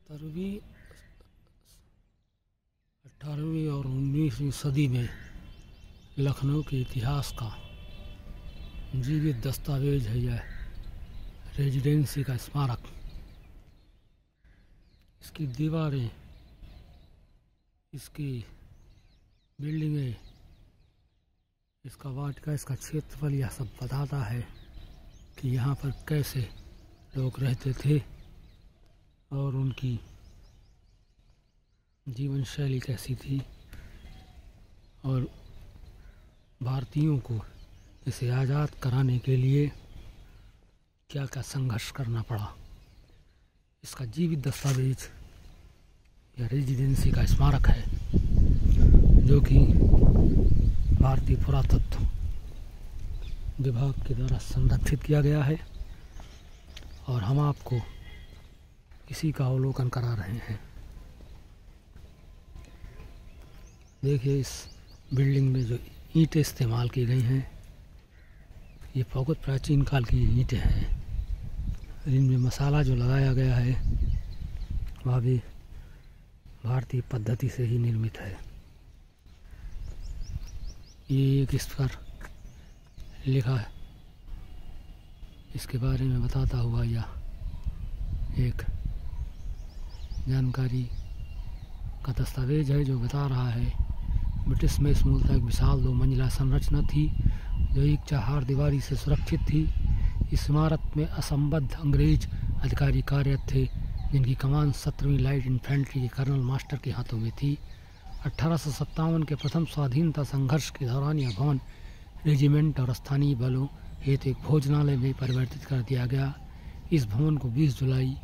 17वीं 18वीं और 19वीं सदी में लखनऊ के इतिहास का जीवित दस्तावेज है यह रेजिडेंसी का स्मारक। इसकी दीवारें, इसकी बिल्डिंगें, इसका वाटिका, इसका क्षेत्रफल, यह सब बताता है कि यहाँ पर कैसे लोग रहते थे और उनकी जीवन शैली कैसी थी और भारतीयों को इसे आज़ाद कराने के लिए क्या क्या संघर्ष करना पड़ा। इसका जीवित दस्तावेज या रेजिडेंसी का स्मारक है जो कि भारतीय पुरातत्व विभाग के द्वारा संरक्षित किया गया है और हम आपको इसी का अवलोकन करा रहे हैं। देखिए, इस बिल्डिंग में जो ईंटें इस्तेमाल की गई हैं ये बहुत प्राचीन काल की ईंटें हैं। इनमें मसाला जो लगाया गया है वह भी भारतीय पद्धति से ही निर्मित है। ये एक इस पर लिखा है, इसके बारे में बताता हुआ यह एक जानकारी का दस्तावेज है जो बता रहा है ब्रिटिश में इस मूलतः एक विशाल 2 मंजिला संरचना थी जो एक चार दीवारी से सुरक्षित थी। इस इमारत में असंबद्ध अंग्रेज अधिकारी कार्यरत थे जिनकी कमान 17वीं लाइट इन्फेंट्री के कर्नल मास्टर के हाथों में थी। 1857 के प्रथम स्वाधीनता संघर्ष के दौरान यह भवन रेजिमेंट और स्थानीय बलों हेतु एक भोजनालय में परिवर्तित कर दिया गया। इस भवन को 20 जुलाई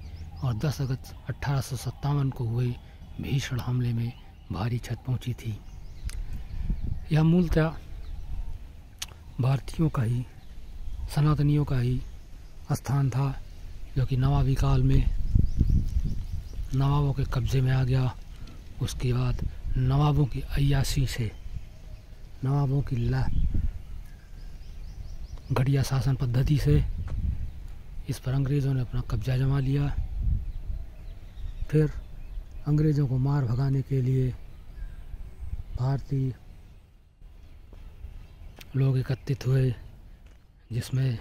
और 10 अगस्त 1857 को हुए भीषण हमले में भारी क्षति पहुंची थी। यह मूलतः भारतीयों का ही, सनातनियों का ही स्थान था जो कि नवाबी काल में नवाबों के कब्जे में आ गया। उसके बाद नवाबों की अय्याशी से, नवाबों की घटिया शासन पद्धति से इस पर अंग्रेज़ों ने अपना कब्जा जमा लिया। फिर अंग्रेज़ों को मार भगाने के लिए भारतीय लोग एकत्रित हुए जिसमें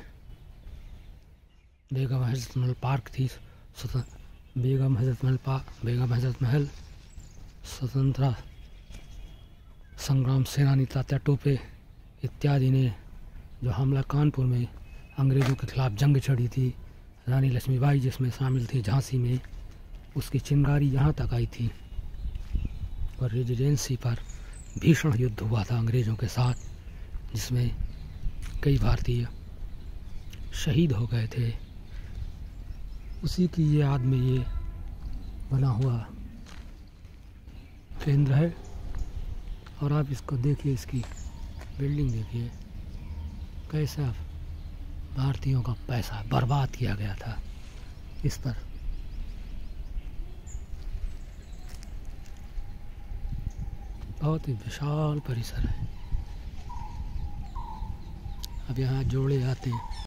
बेगम हजरत महल पार्क थी, बेगम हजरत महल, स्वतंत्रता संग्राम सेनानी तात्या टोपे इत्यादि ने जो हमला कानपुर में अंग्रेज़ों के खिलाफ जंग छड़ी थी, रानी लक्ष्मीबाई जिसमें शामिल थी झांसी में, उसकी चिंगारी यहाँ तक आई थी और रेजिडेंसी पर भीषण युद्ध हुआ था अंग्रेज़ों के साथ जिसमें कई भारतीय शहीद हो गए थे। उसी की ये याद में ये बना हुआ केंद्र है और आप इसको देखिए, इसकी बिल्डिंग देखिए कैसा भारतीयों का पैसा बर्बाद किया गया था इस पर। बहुत ही विशाल परिसर है। अब यहाँ जोड़े आते हैं।